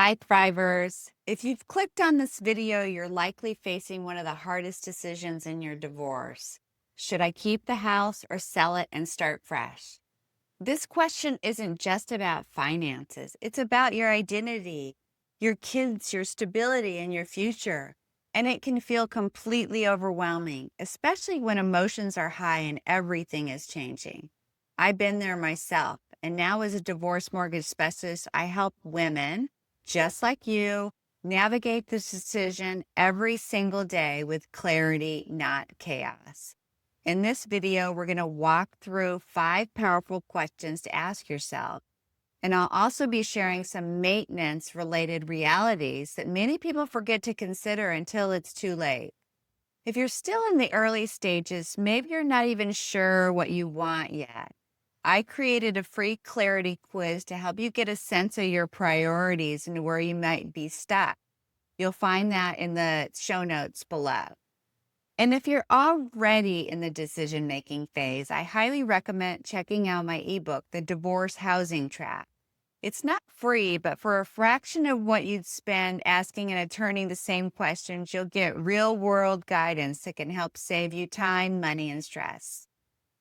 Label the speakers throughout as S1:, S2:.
S1: Hi, Thrivers. If you've clicked on this video, you're likely facing one of the hardest decisions in your divorce. Should I keep the house or sell it and start fresh? This question isn't just about finances, it's about your identity, your kids, your stability, and your future. And it can feel completely overwhelming, especially when emotions are high and everything is changing. I've been there myself, and now as a divorce mortgage specialist, I help women just like you navigate this decision every single day with clarity, not chaos. In this video, we're going to walk through 5 powerful questions to ask yourself. And I'll also be sharing some maintenance related realities that many people forget to consider until it's too late. If you're still in the early stages, maybe you're not even sure what you want yet. I created a free clarity quiz to help you get a sense of your priorities and where you might be stuck. You'll find that in the show notes below. And if you're already in the decision-making phase, I highly recommend checking out my ebook, The Divorce Housing Trap. It's not free, but for a fraction of what you'd spend asking an attorney the same questions, you'll get real-world guidance that can help save you time, money, and stress.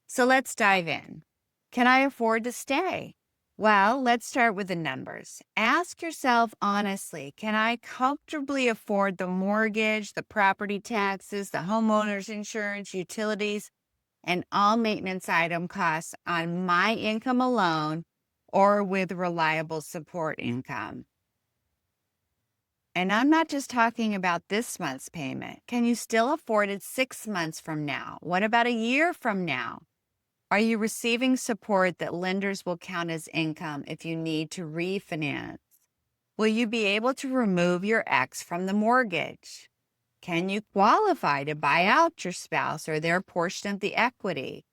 S1: So let's dive in. Can I afford to stay? Well, let's start with the numbers. Ask yourself honestly, can I comfortably afford the mortgage, the property taxes, the homeowner's insurance, utilities, and all maintenance item costs on my income alone or with reliable support income? And I'm not just talking about this month's payment. Can you still afford it 6 months from now? What about a year from now? Are you receiving support that lenders will count as income if you need to refinance? Will you be able to remove your ex from the mortgage? Can you qualify to buy out your spouse or their portion of the equity?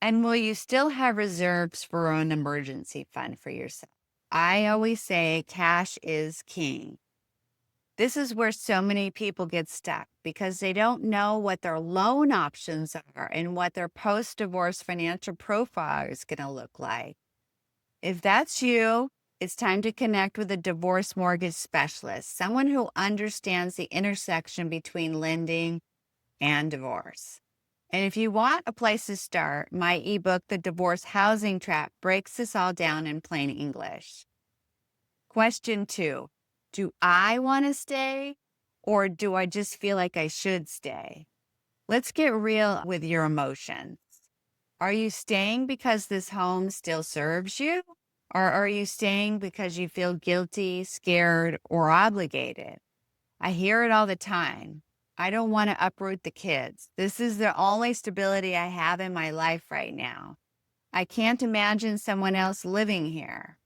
S1: And will you still have reserves for an emergency fund for yourself? I always say cash is king. This is where so many people get stuck because they don't know what their loan options are and what their post-divorce financial profile is going to look like. If that's you, it's time to connect with a divorce mortgage specialist, someone who understands the intersection between lending and divorce. And if you want a place to start, my ebook, The Divorce Housing Trap, breaks this all down in plain English. Question 2. Do I want to stay or do I just feel like I should stay? Let's get real with your emotions. Are you staying because this home still serves you? Or are you staying because you feel guilty, scared, or obligated? I hear it all the time. I don't want to uproot the kids. This is the only stability I have in my life right now. I can't imagine someone else living here.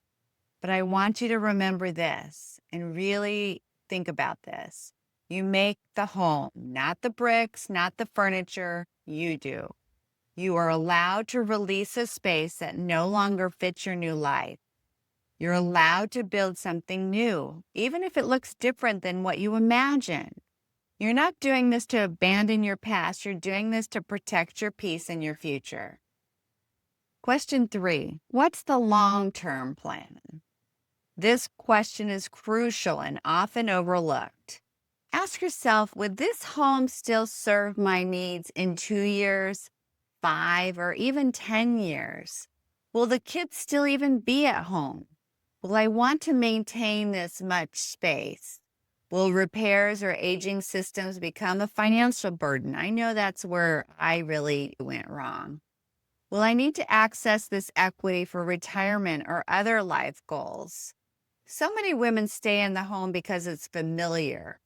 S1: But I want you to remember this and really think about this. You make the home, not the bricks, not the furniture. You do. You are allowed to release a space that no longer fits your new life. You're allowed to build something new, even if it looks different than what you imagined. You're not doing this to abandon your past. You're doing this to protect your peace and your future. Question 3. What's the long-term plan? This question is crucial and often overlooked. Ask yourself, would this home still serve my needs in 2 years, 5, or even 10 years? Will the kids still even be at home? Will I want to maintain this much space? Will repairs or aging systems become a financial burden? I know that's where I really went wrong. Will I need to access this equity for retirement or other life goals? So many women stay in the home because it's familiar.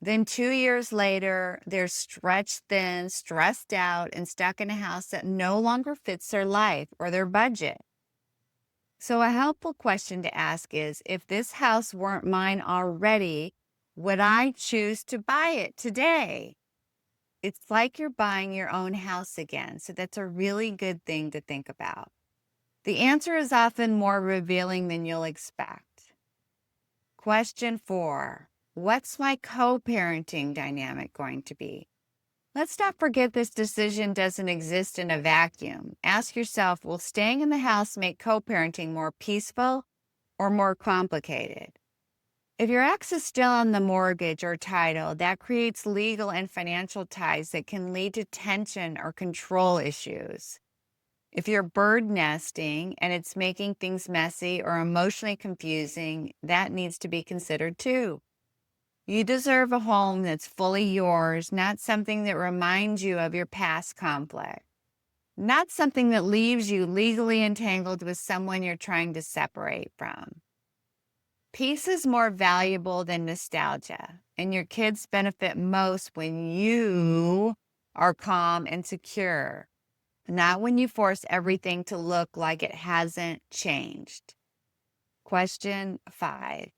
S1: Then 2 years later, they're stretched thin, stressed out, and stuck in a house that no longer fits their life or their budget. So a helpful question to ask is, if this house weren't mine already, would I choose to buy it today? It's like you're buying your own house again. So that's a really good thing to think about. The answer is often more revealing than you'll expect. Question 4. What's my co-parenting dynamic going to be? Let's not forget this decision doesn't exist in a vacuum. Ask yourself, will staying in the house make co-parenting more peaceful or more complicated? If your ex is still on the mortgage or title, that creates legal and financial ties that can lead to tension or control issues. If you're bird nesting and it's making things messy or emotionally confusing, that needs to be considered too. You deserve a home that's fully yours, not something that reminds you of your past conflict, not something that leaves you legally entangled with someone you're trying to separate from. Peace is more valuable than nostalgia, and your kids benefit most when you are calm and secure, not when you force everything to look like it hasn't changed. Question 5.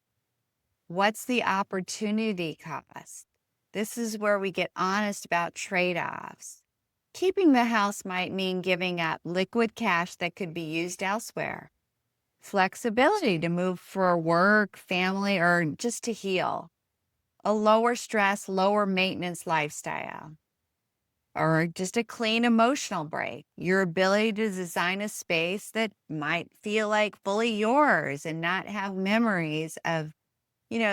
S1: What's the opportunity cost? This is where we get honest about trade-offs. Keeping the house might mean giving up liquid cash that could be used elsewhere, flexibility to move for work, family, or just to heal, a lower stress, lower maintenance lifestyle, or just a clean emotional break, your ability to design a space that might feel like fully yours and not have memories of,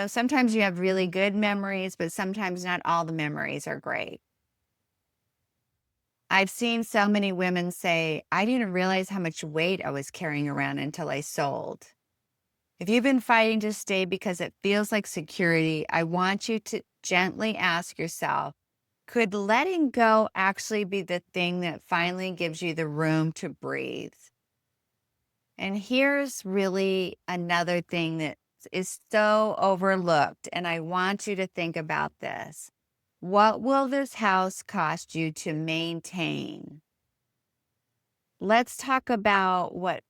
S1: sometimes you have really good memories, but sometimes not all the memories are great. I've seen so many women say, I didn't realize how much weight I was carrying around until I sold. If you've been fighting to stay because it feels like security, I want you to gently ask yourself, could letting go actually be the thing that finally gives you the room to breathe? And here's really another thing that is so overlooked, and I want you to think about this. What will this house cost you to maintain? Let's talk about what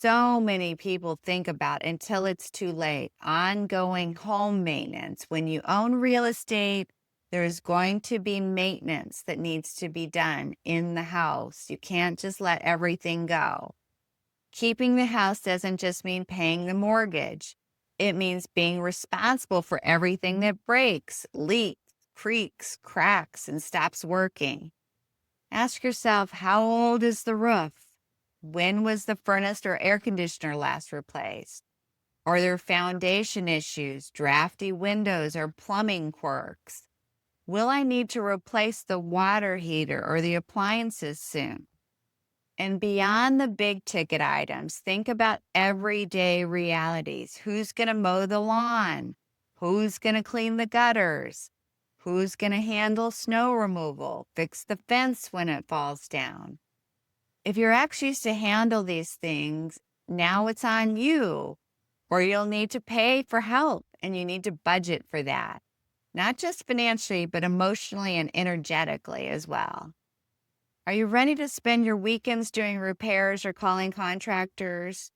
S1: so many people think about until it's too late. Ongoing home maintenance. When you own real estate, there's going to be maintenance that needs to be done in the house. You can't just let everything go. Keeping the house doesn't just mean paying the mortgage. It means being responsible for everything that breaks, leaks, creaks, cracks, and stops working. Ask yourself, how old is the roof? When was the furnace or air conditioner last replaced? Are there foundation issues, drafty windows, or plumbing quirks? Will I need to replace the water heater or the appliances soon? And beyond the big ticket items, think about everyday realities. Who's going to mow the lawn? Who's going to clean the gutters? Who's going to handle snow removal, fix the fence when it falls down? If your ex used to handle these things, now it's on you, or you'll need to pay for help and you need to budget for that, not just financially, but emotionally and energetically as well. Are you ready to spend your weekends doing repairs or calling contractors?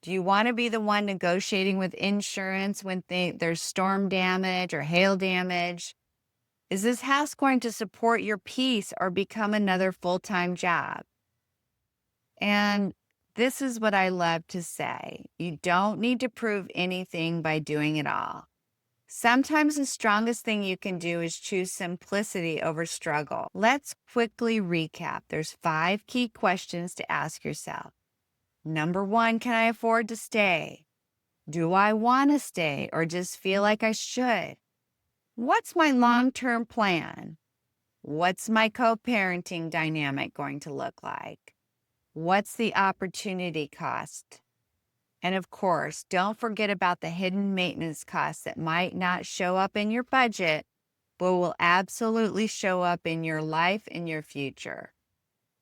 S1: Do you want to be the one negotiating with insurance when there's storm damage or hail damage? Is this house going to support your peace or become another full-time job? And this is what I love to say. You don't need to prove anything by doing it all. Sometimes the strongest thing you can do is choose simplicity over struggle. Let's quickly recap. There's 5 key questions to ask yourself. Number 1, can I afford to stay? Do I want to stay or just feel like I should? What's my long-term plan? What's my co-parenting dynamic going to look like? What's the opportunity cost? And of course, don't forget about the hidden maintenance costs that might not show up in your budget, but will absolutely show up in your life and your future.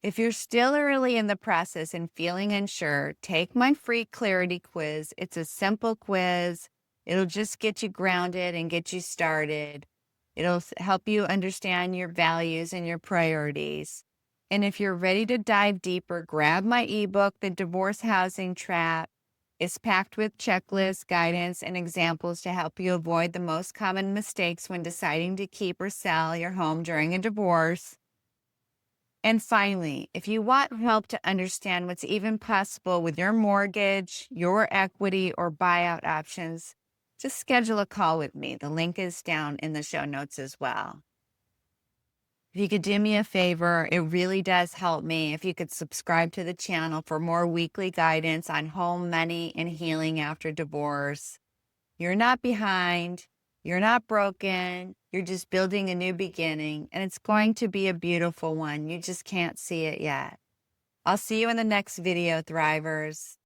S1: If you're still early in the process and feeling unsure, take my free clarity quiz. It's a simple quiz. It'll just get you grounded and get you started. It'll help you understand your values and your priorities. And if you're ready to dive deeper, grab my ebook, The Divorce Housing Trap. It's packed with checklists, guidance, and examples to help you avoid the most common mistakes when deciding to keep or sell your home during a divorce. And finally, if you want help to understand what's even possible with your mortgage, your equity, or buyout options, just schedule a call with me. The link is down in the show notes as well. If you could do me a favor, it really does help me if you could subscribe to the channel for more weekly guidance on home, money, and healing after divorce. You're not behind. You're not broken. You're just building a new beginning, and it's going to be a beautiful one. You just can't see it yet. I'll see you in the next video, Thrivers.